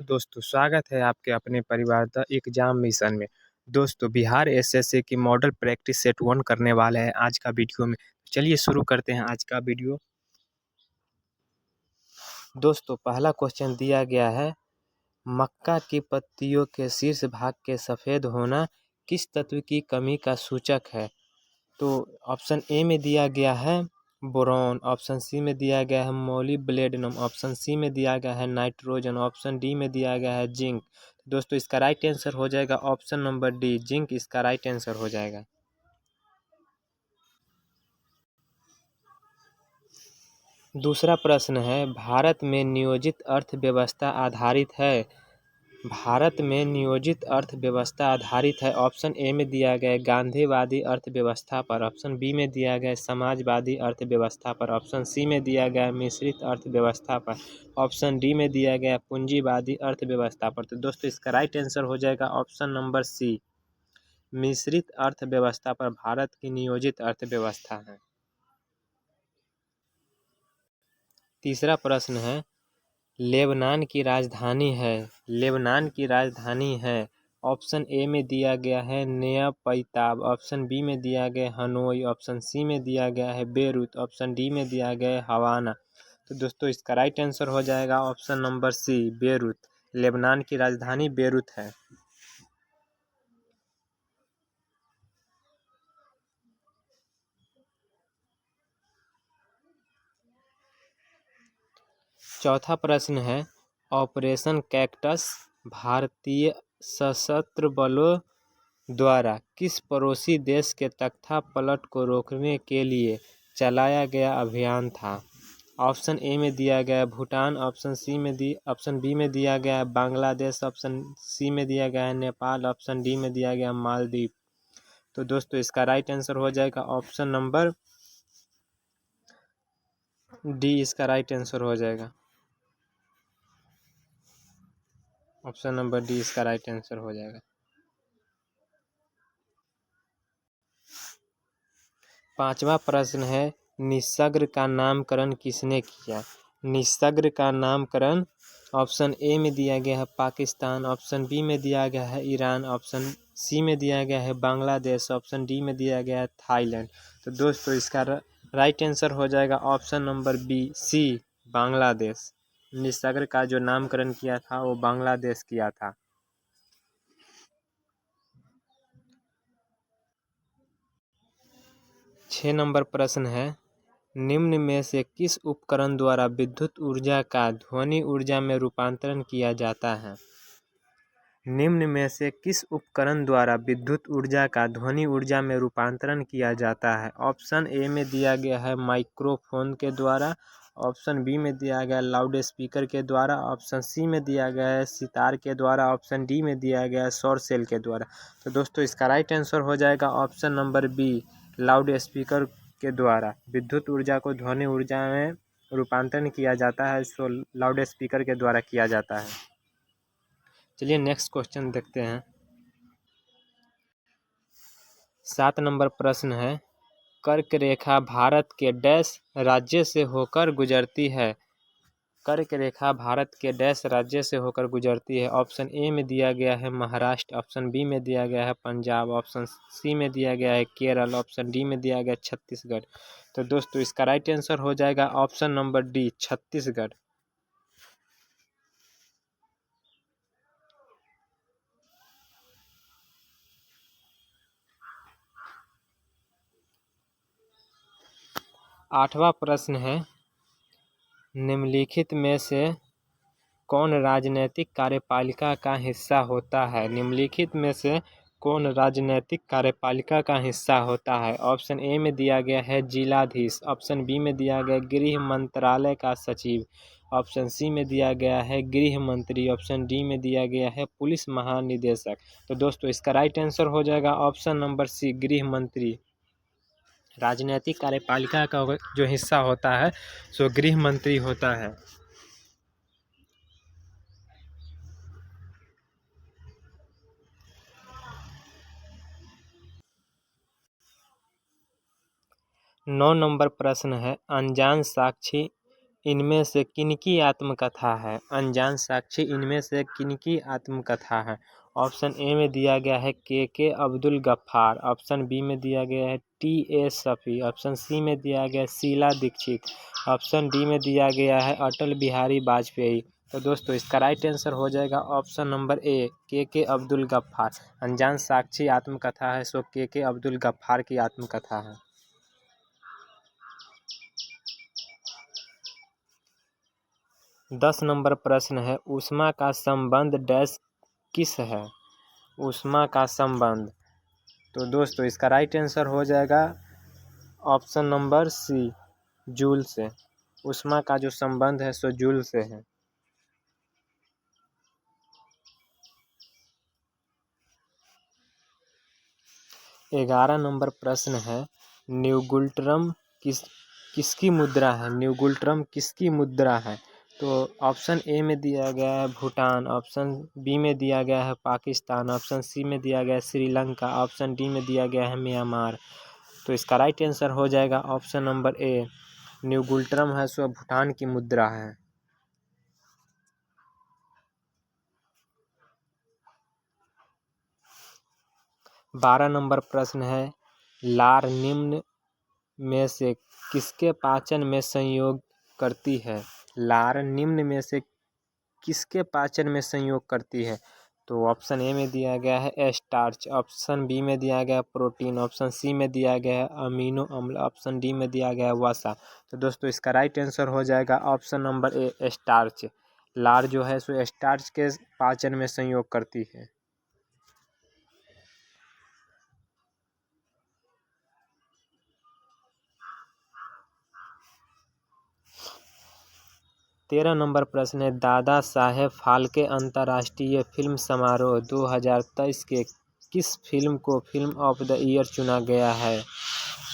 दोस्तों स्वागत है आपके अपने परिवार द एग्जाम मिशन में। दोस्तों बिहार एसएससी की मॉडल प्रैक्टिस सेट 1 करने वाले हैं आज का वीडियो में। चलिए शुरू करते हैं आज का वीडियो। दोस्तों पहला क्वेश्चन दिया गया है, मक्का की पत्तियों के शीर्ष भाग के सफ़ेद होना किस तत्व की कमी का सूचक है। तो ऑप्शन ए में दिया गया है बोरॉन, ऑप्शन सी में दिया गया है मोलिब्डेनम, ऑप्शन सी में दिया गया है नाइट्रोजन, ऑप्शन डी में दिया गया है जिंक। दोस्तों इसका राइट आंसर हो जाएगा ऑप्शन नंबर डी, जिंक इसका राइट आंसर हो जाएगा। दूसरा प्रश्न है, भारत में नियोजित अर्थव्यवस्था आधारित है। भारत में नियोजित अर्थव्यवस्था आधारित है। ऑप्शन ए में दिया गया है गांधीवादी अर्थव्यवस्था पर, ऑप्शन बी में दिया गया है समाजवादी अर्थव्यवस्था पर, ऑप्शन सी में दिया गया है मिश्रित अर्थव्यवस्था पर, ऑप्शन डी में दिया गया है पूंजीवादी अर्थव्यवस्था पर। तो दोस्तों इसका राइट आंसर हो जाएगा ऑप्शन नंबर सी, मिश्रित अर्थव्यवस्था पर भारत की नियोजित अर्थव्यवस्था है। तीसरा प्रश्न है, लेबनान की राजधानी है, लेबनान की राजधानी है। ऑप्शन ए में दिया गया है नया पैताब, ऑप्शन बी में दिया गया है हनोई, ऑप्शन सी में दिया गया है बेरूत, ऑप्शन डी में दिया गया है हवाना। तो दोस्तों इसका राइट आंसर हो जाएगा option number C, Beirut. Lebanon की राजधानी बेरूत है। चौथा प्रश्न है, ऑपरेशन कैक्टस भारतीय सशस्त्र बलों द्वारा किस पड़ोसी देश के तख्ता पलट को रोकने के लिए चलाया गया अभियान था। ऑप्शन ए में दिया गया है भूटान, ऑप्शन बी में दिया गया है बांग्लादेश, ऑप्शन सी में दिया गया है नेपाल, ऑप्शन डी में दिया गया है मालदीव। तो दोस्तों इसका राइट आंसर हो जाएगा ऑप्शन नंबर डी, इसका राइट आंसर हो जाएगा ऑप्शन नंबर डी, इसका राइट आंसर हो जाएगा। पांचवा प्रश्न है, निस्सग्र का नामकरण किसने किया। निस्सग्र का नामकरण ऑप्शन ए में दिया गया है पाकिस्तान, ऑप्शन बी में दिया गया है ईरान, ऑप्शन सी में दिया गया है बांग्लादेश, ऑप्शन डी में दिया गया है थाईलैंड। तो दोस्तों इसका राइट आंसर हो जाएगा ऑप्शन नंबर बी, सी, बांग्लादेश। निस्सग्र का जो नामकरण किया था वो बांग्लादेश किया था। 6 नंबर प्रश्न है, निम्न में से किस उपकरण द्वारा विद्युत ऊर्जा का ध्वनि ऊर्जा में रूपांतरण किया जाता है। निम्न में से किस उपकरण द्वारा विद्युत ऊर्जा का ध्वनि ऊर्जा में रूपांतरण किया जाता है। ऑप्शन ए में दिया गया है माइक्रोफोन के द्वारा, ऑप्शन बी में दिया गया लाउड स्पीकर के द्वारा, ऑप्शन सी में दिया गया है सितार के द्वारा, ऑप्शन डी में दिया गया है सौर सेल के द्वारा। तो दोस्तों इसका राइट आंसर हो जाएगा option number B, loudspeaker के द्वारा विद्युत ऊर्जा को ध्वनि ऊर्जा में रूपांतरण किया जाता है, सो लाउड स्पीकर के द्वारा किया जाता है। चलिए नेक्स्ट क्वेश्चन देखते हैं। 7 नंबर प्रश्न है, कर्क रेखा भारत के डैश राज्य से होकर गुजरती है। कर्क रेखा भारत के डैश राज्य से होकर गुजरती है। ऑप्शन ए में दिया गया है महाराष्ट्र, ऑप्शन बी में दिया गया है पंजाब, ऑप्शन सी में दिया गया है केरल, ऑप्शन डी में दिया गया छत्तीसगढ़। तो दोस्तों इसका राइट आंसर हो जाएगा ऑप्शन नंबर डी, छत्तीसगढ़। 8वां प्रश्न है, निम्नलिखित में से कौन राजनैतिक कार्यपालिका का हिस्सा होता है। निम्नलिखित में से कौन राजनैतिक कार्यपालिका का हिस्सा होता है। ऑप्शन ए में दिया गया है जिलाधीश, ऑप्शन बी में दिया गया गृह मंत्रालय का सचिव, ऑप्शन सी में दिया गया है गृह मंत्री, ऑप्शन डी में दिया गया है पुलिस महानिदेशक। तो दोस्तों इसका राइट आंसर हो जाएगा ऑप्शन नंबर सी, गृह मंत्री। राजनैतिक कार्यपालिका का जो हिस्सा होता है सो गृह मंत्री होता है। 9 नंबर प्रश्न है, अनजान साक्षी इनमें से किनकी आत्मकथा है? अनजान साक्षी इनमें से किनकी आत्मकथा है? ऑप्शन ए में दिया गया है के अब्दुल गफ्फार, ऑप्शन बी में दिया गया है टी शफी, ऑप्शन सी में दिया गया है शीला दीक्षित, ऑप्शन डी में दिया गया है अटल बिहारी वाजपेयी। तो दोस्तों इसका राइट आंसर हो जाएगा ऑप्शन नंबर ए के अब्दुल गफ्फार। अनजान साक्षी आत्मकथा है सो के अब्दुल गफ्फार की आत्मकथा है। 10 नंबर प्रश्न है, ऊष्मा का संबंध डैश किस है? ऊष्मा का संबंध, तो दोस्तों इसका राइट आंसर हो जाएगा ऑप्शन नंबर सी जूल से। ऊष्मा का जो संबंध है सो जूल से है। 11 नंबर प्रश्न है, न्यूगुल्ट्रम किसकी मुद्रा है? न्यूगुल्ट्रम किसकी मुद्रा है? तो ऑप्शन ए में दिया गया है भूटान, ऑप्शन बी में दिया गया है पाकिस्तान, ऑप्शन सी में दिया गया है श्रीलंका, ऑप्शन डी में दिया गया है म्यांमार। तो इसका राइट आंसर हो जाएगा ऑप्शन नंबर ए न्यूगुल्ट्रम है सो भूटान की मुद्रा है। 12 नंबर प्रश्न है, लार निम्न में से किसके पाचन में संयोग करती है? लार निम्न में से किसके पाचन में संयोग करती है? तो ऑप्शन ए में दिया गया है स्टार्च, ऑप्शन बी में दिया गया है प्रोटीन, ऑप्शन सी में दिया गया है अमीनो अम्ल, ऑप्शन डी में दिया गया है वसा। तो दोस्तों इसका राइट आंसर हो जाएगा ऑप्शन नंबर ए स्टार्च। लार जो है सो स्टार्च के पाचन में संयोग करती है। 13 नंबर प्रश्न है, दादा साहेब फाल्के अंतर्राष्ट्रीय फिल्म समारोह 2023 के किस फिल्म को फिल्म ऑफ द ईयर चुना गया है?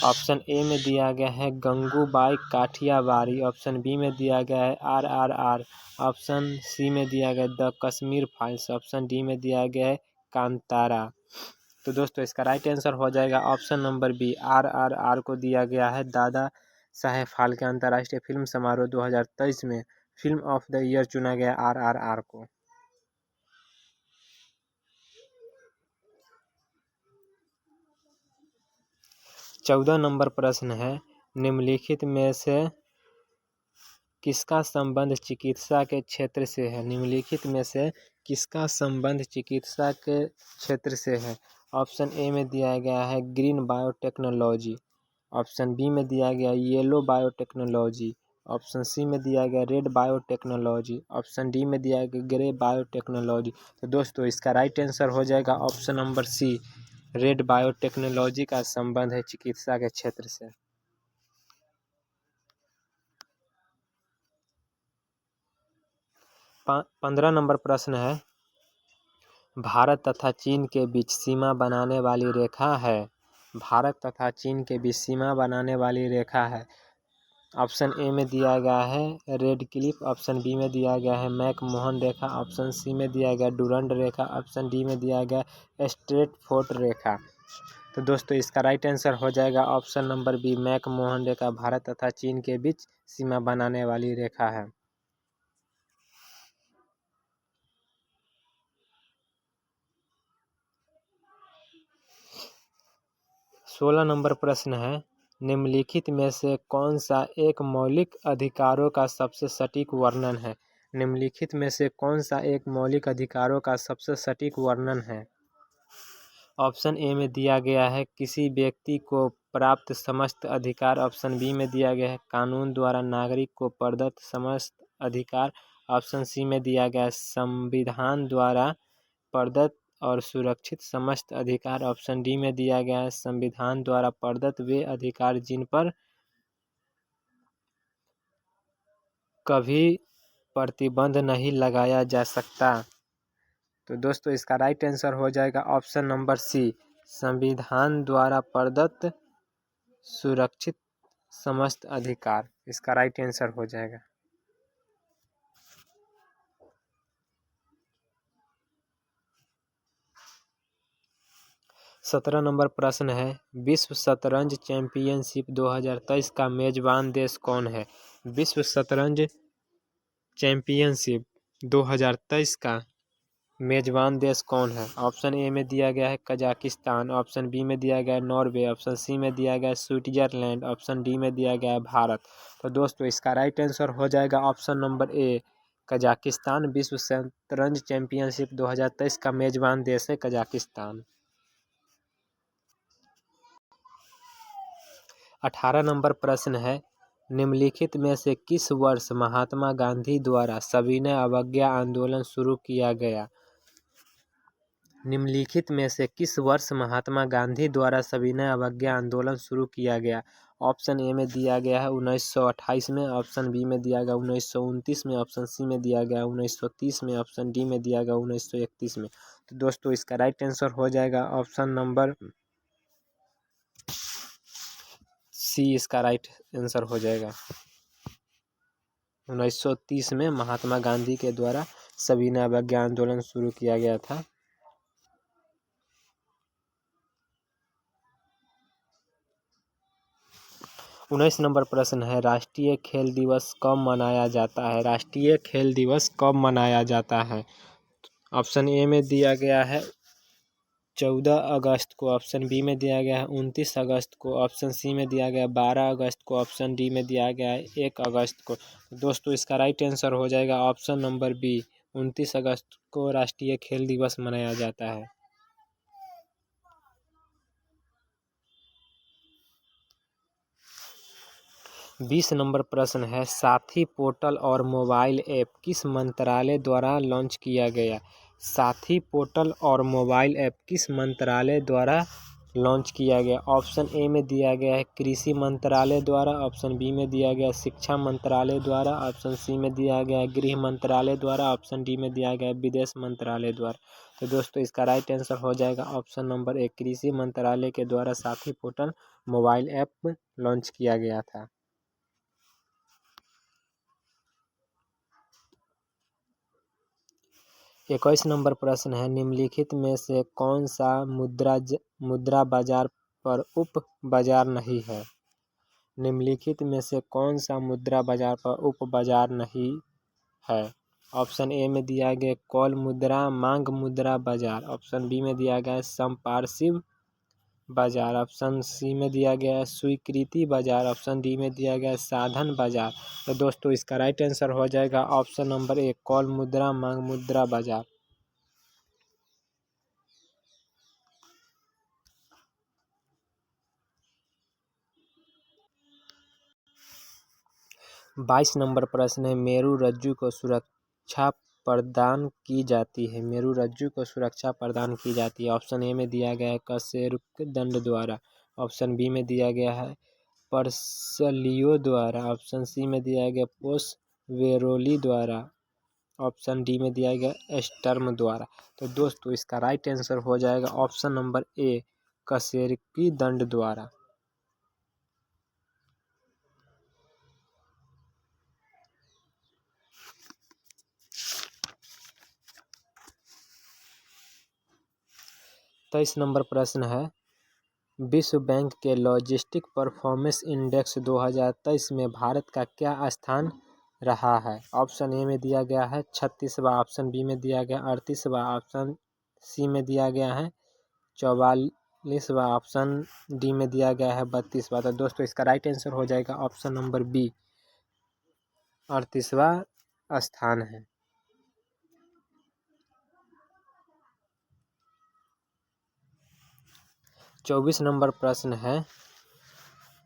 ऑप्शन ए में दिया गया है गंगूबाई काठियावाड़ी, ऑप्शन बी में दिया गया है RRR, ऑप्शन सी में दिया गया the Kashmir files, option D में दिया गया है कांतारा। तो दोस्तों इसका राइट आंसर हो जाएगा ऑप्शन नंबर बी RRR को दिया गया है दादा साहेब फाल्के अंतर्राष्ट्रीय फिल्म समारोह 2023 में फिल्म ऑफ द ईयर चुना गया RRR को। 14 नंबर प्रश्न है, निम्नलिखित में से किसका संबंध चिकित्सा के क्षेत्र से है? निम्नलिखित में से किसका संबंध चिकित्सा के क्षेत्र से है? ऑप्शन ए में दिया गया है ग्रीन बायोटेक्नोलॉजी, ऑप्शन बी में दिया गया येलो बायोटेक्नोलॉजी, ऑप्शन सी में दिया गया रेड बायोटेक्नोलॉजी, ऑप्शन डी में दिया गया ग्रे बायोटेक्नोलॉजी। तो दोस्तों इसका राइट आंसर हो जाएगा option number C red biotechnology का संबंध है चिकित्सा के क्षेत्र से। 15 नंबर प्रश्न है, भारत तथा चीन के बीच सीमा बनाने वाली रेखा है? भारत तथा चीन के बीच सीमा बनाने वाली रेखा है। ऑप्शन ए में दिया गया है रेड क्लिफ, ऑप्शन बी में दिया गया है मैकमोहन रेखा, ऑप्शन सी में दिया गया डुरंड रेखा, ऑप्शन डी में दिया गया स्ट्रेट फोर्ट रेखा। तो दोस्तों इसका राइट आंसर हो जाएगा ऑप्शन नंबर बी मैकमोहन रेखा भारत तथा चीन के बीच सीमा बनाने वाली रेखा है। 16 नंबर प्रश्न है, निम्नलिखित में से कौन सा एक मौलिक अधिकारों का सबसे सटीक वर्णन है? निम्नलिखित में से कौन सा एक मौलिक अधिकारों का सबसे सटीक वर्णन है? ऑप्शन ए में दिया गया है किसी व्यक्ति को प्राप्त समस्त अधिकार, ऑप्शन बी में दिया गया है कानून द्वारा नागरिक को प्रदत्त समस्त अधिकार, ऑप्शन सी में दिया गया है संविधान द्वारा प्रदत्त और सुरक्षित समस्त अधिकार, ऑप्शन डी में दिया गया है संविधान द्वारा प्रदत्त वे अधिकार जिन पर कभी प्रतिबंध नहीं लगाया जा सकता। तो दोस्तों इसका राइट आंसर हो जाएगा ऑप्शन नंबर सी संविधान द्वारा प्रदत्त सुरक्षित समस्त अधिकार, इसका राइट आंसर हो जाएगा। 17 नंबर प्रश्न है, विश्व शतरंज चैंपियनशिप 2023 का मेजबान देश कौन है? विश्व शतरंज चैंपियनशिप 2023 का मेजबान देश कौन है? ऑप्शन ए में दिया गया है कजाकिस्तान, ऑप्शन बी में दिया गया है नॉर्वे, ऑप्शन सी में दिया गया है स्विट्जरलैंड, ऑप्शन डी में दिया गया है भारत। तो दोस्तों इसका राइट आंसर हो जाएगा ऑप्शन नंबर ए कजाकिस्तान। विश्व शतरंज चैंपियनशिप 2023 का मेजबान देश है कजाकिस्तान। 18 नंबर प्रश्न है, निम्नलिखित में से किस वर्ष महात्मा गांधी द्वारा सविनय अवज्ञा आंदोलन शुरू किया गया? निम्नलिखित में से किस वर्ष महात्मा गांधी द्वारा सविनय अवज्ञा आंदोलन शुरू किया गया? ऑप्शन ए में दिया गया है 1928 में, ऑप्शन बी में दिया गया 1929 में, ऑप्शन सी में दिया गया 1930 में, ऑप्शन डी में दिया गया 1931 में। तो दोस्तों इसका राइट आंसर हो जाएगा ऑप्शन नंबर सी, इसका राइट आंसर हो जाएगा। 1930 में महात्मा गांधी के द्वारा सविनय अवज्ञा आंदोलन शुरू किया गया था। 19 नंबर प्रश्न है, राष्ट्रीय खेल दिवस कब मनाया जाता है? राष्ट्रीय खेल दिवस कब मनाया जाता है? ऑप्शन ए में दिया गया है 14 अगस्त को, ऑप्शन बी में दिया गया है 29 अगस्त को, ऑप्शन सी में दिया गया 12 अगस्त को, ऑप्शन डी में दिया गया है 1 अगस्त को। दोस्तों इसका राइट आंसर हो जाएगा ऑप्शन नंबर बी, 29 अगस्त को राष्ट्रीय खेल दिवस मनाया जाता है। 20 नंबर प्रश्न है, साथी पोर्टल और मोबाइल ऐप किस मंत्रालय द्वारा लॉन्च किया गया? साथी पोर्टल और मोबाइल ऐप किस मंत्रालय द्वारा लॉन्च किया गया? ऑप्शन ए में दिया गया है कृषि मंत्रालय द्वारा, ऑप्शन बी में दिया गया शिक्षा मंत्रालय द्वारा, ऑप्शन सी में दिया गया गृह मंत्रालय द्वारा, ऑप्शन डी में दिया गया विदेश मंत्रालय द्वारा। तो दोस्तों इसका राइट आंसर हो जाएगा ऑप्शन नंबर ए, कृषि मंत्रालय के द्वारा साथी पोर्टल मोबाइल ऐप लॉन्च किया गया था। 21 नंबर प्रश्न है, निम्नलिखित में से कौन सा मुद्रा बाजार पर उप बाजार नहीं है? निम्नलिखित में से कौन सा मुद्रा बाजार पर उप बाजार नहीं है? ऑप्शन ए में दिया गया कॉल मुद्रा मांग मुद्रा बाजार, ऑप्शन बी में दिया गया संपार्श्विक बाजार, ऑप्शन सी में दिया गया है स्वीकृति बाजार, ऑप्शन डी में दिया गया है साधन बाजार। तो दोस्तों इसका राइट आंसर हो जाएगा ऑप्शन नंबर ए, कॉल मुद्रा मांग मुद्रा बाजार। 22 नंबर प्रश्न है, मेरु रज्जु को सुरक्षा प्रदान की जाती है? मेरु रज्जु को सुरक्षा प्रदान की जाती है। ऑप्शन ए में दिया गया है कशेरुक दंड द्वारा, ऑप्शन बी में दिया गया है पर्सलियो द्वारा, ऑप्शन सी में दिया गया पोसवेरोली द्वारा, ऑप्शन डी में दिया गया स्टर्म द्वारा। तो दोस्तों इसका राइट आंसर हो जाएगा ऑप्शन नंबर ए, कशेरुकी दंड द्वारा। 23 नंबर प्रश्न है, विश्व बैंक के लॉजिस्टिक परफॉर्मेंस इंडेक्स 2023 में भारत का क्या स्थान रहा है? ऑप्शन ए में दिया गया है 36वां, ऑप्शन बी में दिया गया 38वां, ऑप्शन सी में दिया गया है 44वां, ऑप्शन डी में दिया गया है 32वां। तो दोस्तों इसका राइट आंसर हो जाएगा ऑप्शन नंबर बी, 38वां स्थान है। 24 नंबर प्रश्न है,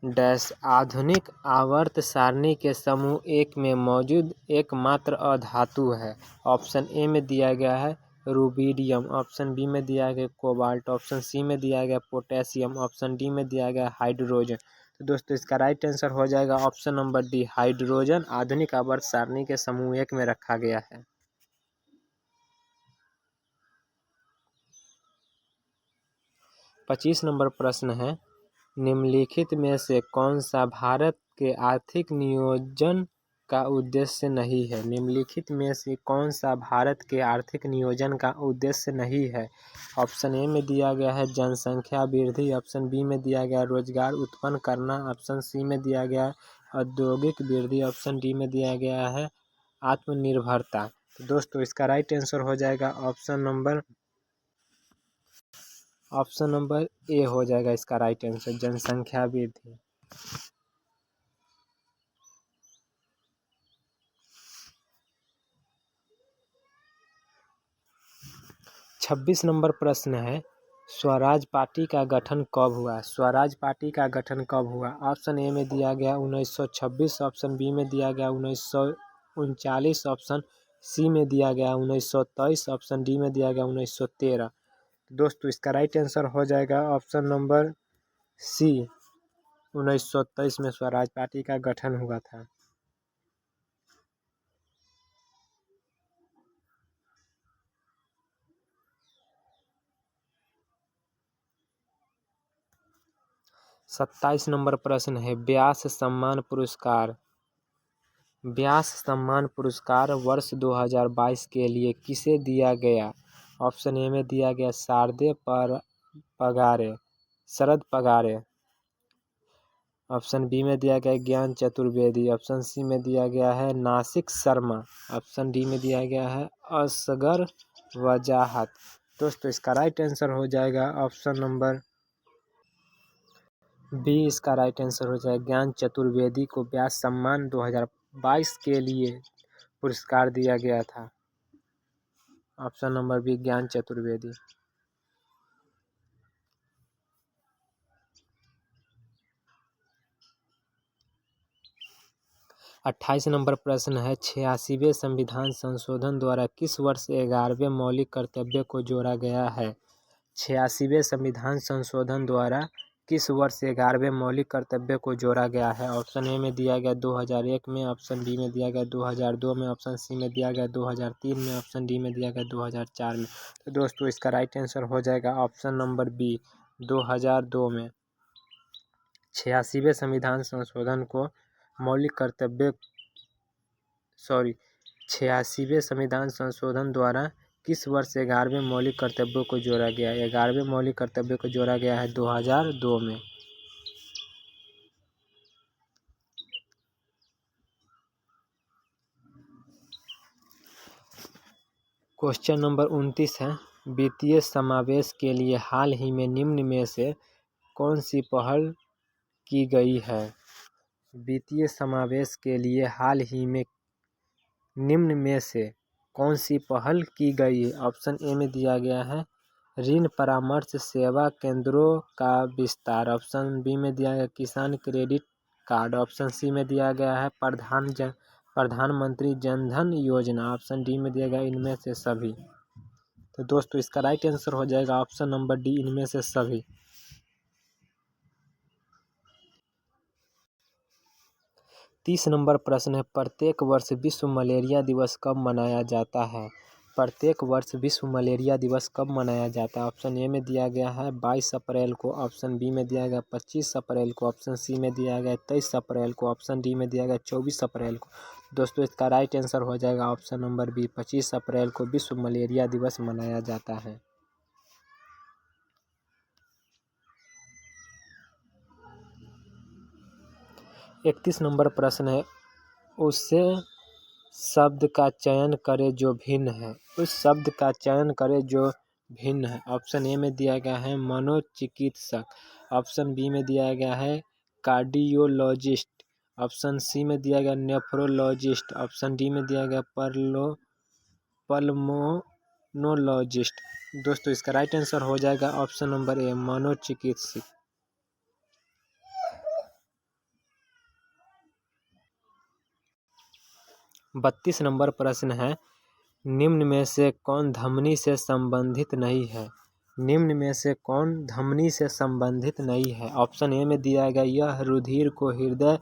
डैश आधुनिक आवर्त सारणी के समूह 1 में मौजूद एकमात्र अधातु है? ऑप्शन ए में दिया गया है रुबिडियम, ऑप्शन बी में दिया गया कोबाल्ट, ऑप्शन सी में दिया गया पोटेशियम, ऑप्शन डी में दिया गया हाइड्रोजन। तो दोस्तों इसका राइट आंसर हो जाएगा ऑप्शन नंबर डी, हाइड्रोजन आधुनिक आवर्त सारणी के समूह 1 में रखा गया है। 25 नंबर प्रश्न है, निम्नलिखित में से कौन सा भारत के आर्थिक नियोजन का उद्देश्य नहीं है? निम्नलिखित में से कौन सा भारत के आर्थिक नियोजन का उद्देश्य नहीं है? ऑप्शन ए में दिया गया है जनसंख्या वृद्धि, ऑप्शन बी में दिया गया रोजगार उत्पन्न करना, ऑप्शन सी में दिया गया औद्योगिक वृद्धि। ऑप्शन डी में दिया गया है आत्मनिर्भरता। तो दोस्तों इसका राइट आंसर हो जाएगा ऑप्शन नंबर ए हो जाएगा इसका राइट आंसर, जनसंख्या वृद्धि। 26 नंबर प्रश्न है, स्वराज पार्टी का गठन कब हुआ? स्वराज पार्टी का गठन कब हुआ? ऑप्शन ए में दिया गया 1926, ऑप्शन बी में दिया गया 1939, ऑप्शन सी में दिया गया 1923, ऑप्शन डी में दिया गया 1913। दोस्तों इसका राइट आंसर हो जाएगा ऑप्शन नंबर सी, 1923 में स्वराज पार्टी का गठन हुआ था। सत्ताईस नंबर प्रश्न है, व्यास सम्मान पुरस्कार। व्यास सम्मान पुरस्कार वर्ष 2022 के लिए किसे दिया गया? ऑप्शन ए में दिया गया शारदे पगारे, शरद पगारे, ऑप्शन बी में दिया गया ज्ञान चतुर्वेदी, ऑप्शन सी में दिया गया है नासिक शर्मा, ऑप्शन डी में दिया गया है असगर वजाहत। दोस्तों इसका राइट आंसर हो जाएगा ऑप्शन नंबर बी, इसका राइट आंसर हो जाएगा ज्ञान चतुर्वेदी को व्यास सम्मान 2022 के लिए पुरस्कार दिया गया था। ऑप्शन नंबर बी, ज्ञान चतुर्वेदी। 28 नंबर प्रश्न है, 86वें संविधान संशोधन द्वारा किस वर्ष 11वें मौलिक कर्तव्य को जोड़ा गया है? 86वें संविधान संशोधन द्वारा किस वर्ष 11वें मौलिक कर्तव्य को जोड़ा गया है? ऑप्शन ए में दिया गया 2001 में, ऑप्शन बी में दिया गया 2002 में, ऑप्शन सी में दिया गया 2003 में, ऑप्शन डी में दिया गया 2004 में। तो दोस्तों इसका राइट आंसर हो जाएगा ऑप्शन नंबर बी, 2002 में। 86वें संविधान संशोधन को मौलिक कर्तव्य 86वें संविधान संशोधन द्वारा किस वर्ष 11वें मौलिक कर्तव्यों को जोड़ा गया है? 11वें मौलिक कर्तव्य को जोड़ा गया है 2002 में। क्वेश्चन नंबर 29 है, वित्तीय समावेश के लिए हाल ही में निम्न में से कौन सी पहल की गई है? वित्तीय समावेश के लिए हाल ही में निम्न में से कौन सी पहल की गई है? ऑप्शन ए में दिया गया है ऋण परामर्श सेवा केंद्रों का विस्तार, ऑप्शन बी में दिया गया किसान क्रेडिट कार्ड, ऑप्शन सी में दिया गया है प्रधानमंत्री जन धन योजना, ऑप्शन डी में दिया गया इनमें से सभी। तो दोस्तों इसका राइट आंसर हो जाएगा ऑप्शन नंबर डी, इनमें से सभी। 30 नंबर प्रश्न है, प्रत्येक वर्ष विश्व मलेरिया दिवस कब मनाया जाता है? प्रत्येक वर्ष विश्व मलेरिया दिवस कब मनाया जाता है? ऑप्शन ए में दिया गया है 22 अप्रैल को, ऑप्शन बी में दिया गया 25 अप्रैल को, ऑप्शन सी में दिया गया 23 अप्रैल को, ऑप्शन डी में दिया गया 24 अप्रैल को। दोस्तों इसका राइट आंसर हो जाएगा ऑप्शन नंबर बी, 25 अप्रैल को विश्व मलेरिया दिवस मनाया जाता है। 31 नंबर प्रश्न है, उससे शब्द का चयन करें जो भिन्न है। उस शब्द का चयन करें जो भिन्न है। ऑप्शन ए में दिया गया है मनोचिकित्सक, ऑप्शन बी में दिया गया है कार्डियोलॉजिस्ट, ऑप्शन सी में दिया गया नेफ्रोलॉजिस्ट, ऑप्शन डी में दिया गया पल्मोनोलॉजिस्ट। दोस्तों इसका राइट आंसर हो जाएगा ऑप्शन नंबर ए, मनोचिकित्सक। 32 नंबर प्रश्न है, निम्न में से कौन धमनी से संबंधित नहीं है? निम्न में से कौन धमनी से संबंधित नहीं है? ऑप्शन ए में दिया गया यह रुधिर को हृदय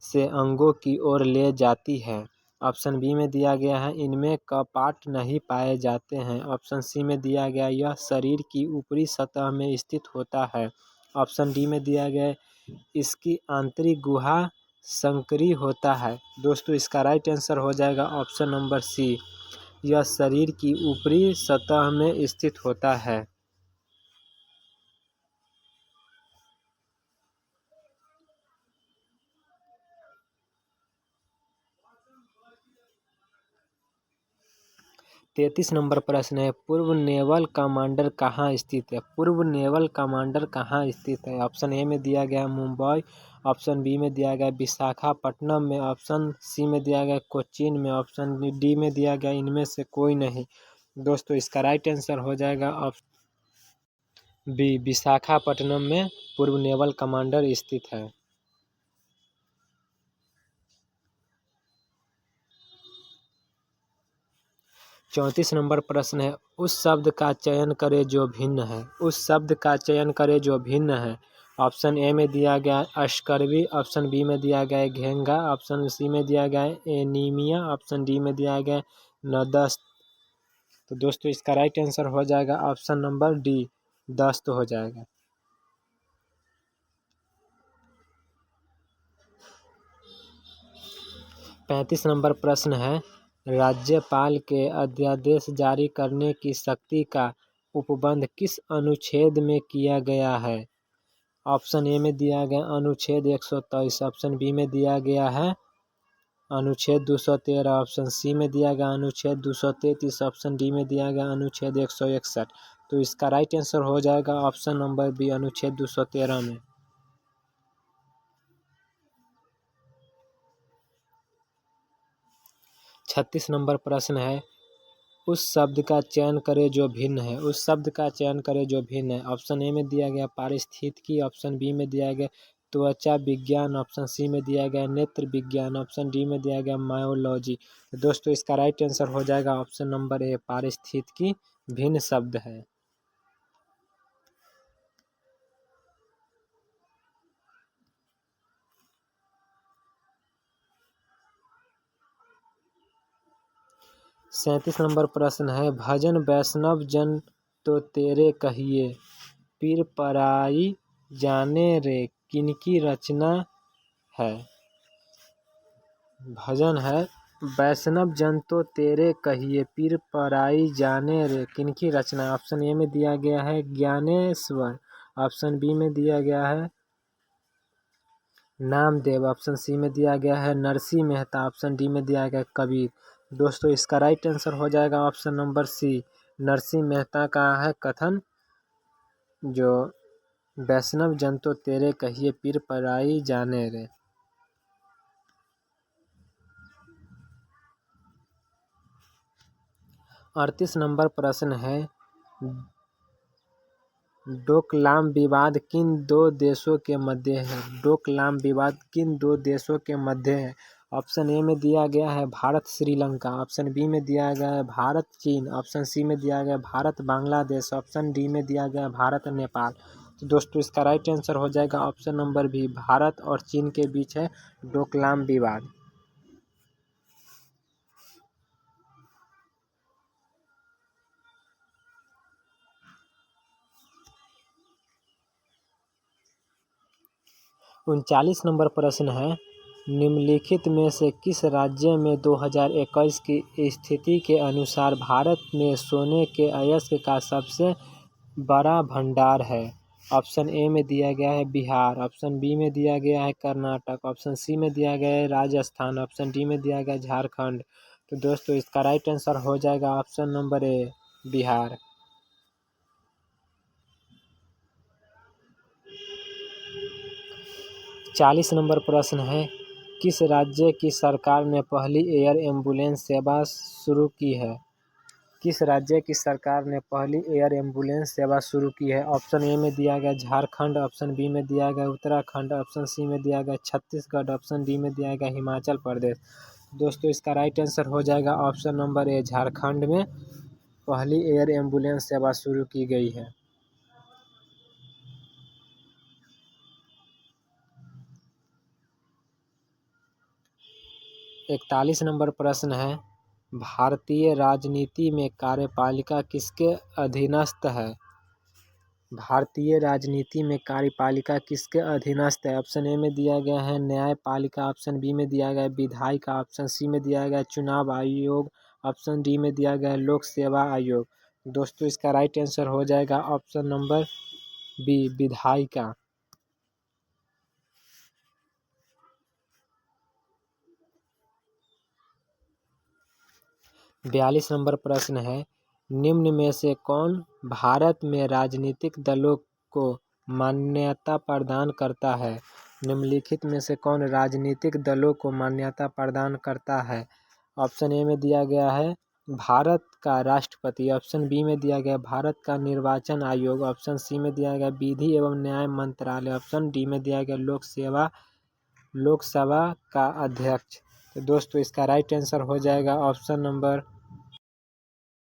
से अंगों की ओर ले जाती है, ऑप्शन बी में दिया गया है इनमें कपाट नहीं पाए जाते हैं, ऑप्शन सी में दिया गया यह शरीर की ऊपरी सतह में स्थित होता है, ऑप्शन डी में दिया गया इसकी आंतरिक गुहा संकरी होता है। दोस्तों इसका राइट आंसर हो जाएगा ऑप्शन नंबर सी, यह शरीर की ऊपरी सतह में स्थित होता है। 33 नंबर प्रश्न है, पूर्व नेवल कमांडर कहाँ स्थित है? पूर्व नेवल कमांडर कहाँ स्थित है? ऑप्शन ए में दिया गया है मुंबई, ऑप्शन बी में दिया गया है विशाखापट्टनम में, ऑप्शन सी में दिया गया है कोचीन में, ऑप्शन डी में दिया गया इनमें से कोई नहीं। दोस्तों इसका राइट आंसर हो जाएगा ऑप्शन बी, विशाखापट्टनम में पूर्व नेवल कमांडर स्थित है। 34 नंबर प्रश्न है, उस शब्द का चयन करें जो भिन्न है। उस शब्द का चयन करें जो भिन्न है। ऑप्शन ए में दिया गया है अश्कर्वी, ऑप्शन बी में दिया गया है घेंगा, ऑप्शन सी में दिया गया है एनीमिया, ऑप्शन डी में दिया गया है नदस्त। तो दोस्तों इसका राइट आंसर हो जाएगा ऑप्शन नंबर डी, दस्त हो जाएगा। 35 नंबर प्रश्न है, राज्यपाल के अध्यादेश जारी करने की शक्ति का उपबंध किस अनुच्छेद में किया गया है? ऑप्शन ए में दिया गया अनुच्छेद 123, ऑप्शन बी में दिया गया है अनुच्छेद 213, ऑप्शन सी में दिया गया अनुच्छेद 233, ऑप्शन डी में दिया गया अनुच्छेद 161। तो इसका राइट आंसर हो जाएगा ऑप्शन नंबर बी, अनुच्छेद 213 में। 36 नंबर प्रश्न है, उस शब्द का चयन करें जो भिन्न है। उस शब्द का चयन करें जो भिन्न है। ऑप्शन ए में दिया गया पारिस्थितिकी, ऑप्शन बी में दिया गया त्वचा विज्ञान, ऑप्शन सी में दिया गया नेत्र विज्ञान, ऑप्शन डी में दिया गया मायोलॉजी। तो दोस्तों इसका राइट आंसर हो जाएगा ऑप्शन नंबर ए, पारिस्थितिकी भिन्न शब्द है। सैंतीस नंबर प्रश्न है, भजन वैष्णव जन तो तेरे कहिए, पीर पराई जाने रे, किनकी रचना है? भजन है, वैष्णव जन तो तेरे कहिए, पीर पराई जाने रे, किनकी रचना? ऑप्शन ए में दिया गया है ज्ञानेश्वर, ऑप्शन बी में दिया गया है नामदेव, ऑप्शन सी में दिया गया है नरसिंह मेहता, ऑप्शन डी में दिया गया है कबीर। दोस्तों इसका राइट आंसर हो जाएगा option number C, Narsinh Mehta का है कथन, जो वैष्णव जन तो तेरे कहिए, पीर पराई जाने रे। 38 नंबर प्रश्न है, डोकलाम विवाद किन दो देशों के मध्य है? डोकलाम विवाद किन दो देशों के मध्य है? ऑप्शन ए में दिया गया है भारत श्रीलंका, ऑप्शन बी में दिया गया है भारत चीन, ऑप्शन सी में दिया गया है भारत बांग्लादेश, ऑप्शन डी में दिया गया है भारत नेपाल। तो दोस्तों इसका राइट आंसर हो जाएगा ऑप्शन नंबर बी, भारत और चीन के बीच है डोकलाम विवाद। 39 नंबर प्रश्न है, निम्नलिखित में से किस राज्य में 2021 की स्थिति के अनुसार भारत में सोने के अयस्क का सबसे बड़ा भंडार है? ऑप्शन ए में दिया गया है बिहार, ऑप्शन बी में दिया गया है कर्नाटक, ऑप्शन सी में दिया गया है राजस्थान, ऑप्शन डी में दिया गया है झारखंड। तो दोस्तों इसका राइट आंसर हो जाएगा option number A, Bihar. 40 number प्रश्न है, किस राज्य की सरकार ने पहली एयर एम्बुलेंस सेवा शुरू की है? किस राज्य की सरकार ने पहली एयर एम्बुलेंस सेवा शुरू की है? ऑप्शन ए में दिया गया झारखंड, ऑप्शन बी में दिया गया उत्तराखंड, ऑप्शन सी में दिया गया छत्तीसगढ़, ऑप्शन डी में दिया गया हिमाचल प्रदेश। दोस्तों इसका राइट आंसर हो जाएगा ऑप्शन नंबर ए, झारखंड में पहली एयर एम्बुलेंस सेवा शुरू की गई है। 41 नंबर प्रश्न है, भारतीय राजनीति में कार्यपालिका किसके अधीनस्थ है? भारतीय राजनीति में कार्यपालिका किसके अधीनस्थ है? ऑप्शन ए में दिया गया है न्यायपालिका, ऑप्शन बी में दिया गया है विधायिका, ऑप्शन सी में दिया गया है चुनाव आयोग, ऑप्शन डी में दिया गया है लोक सेवा आयोग। दोस्तों इसका राइट आंसर हो जाएगा ऑप्शन नंबर बी, विधायिका। 42 नंबर प्रश्न है, निम्न में से कौन भारत में राजनीतिक दलों को मान्यता प्रदान करता है? निम्नलिखित में से कौन राजनीतिक दलों को मान्यता प्रदान करता है? ऑप्शन ए में दिया गया है भारत का राष्ट्रपति, ऑप्शन बी में दिया गया भारत का निर्वाचन आयोग, ऑप्शन सी में दिया गया विधि एवं न्याय मंत्रालय, ऑप्शन डी में दिया गया लोकसभा का अध्यक्ष। तो दोस्तों इसका राइट आंसर हो जाएगा ऑप्शन नंबर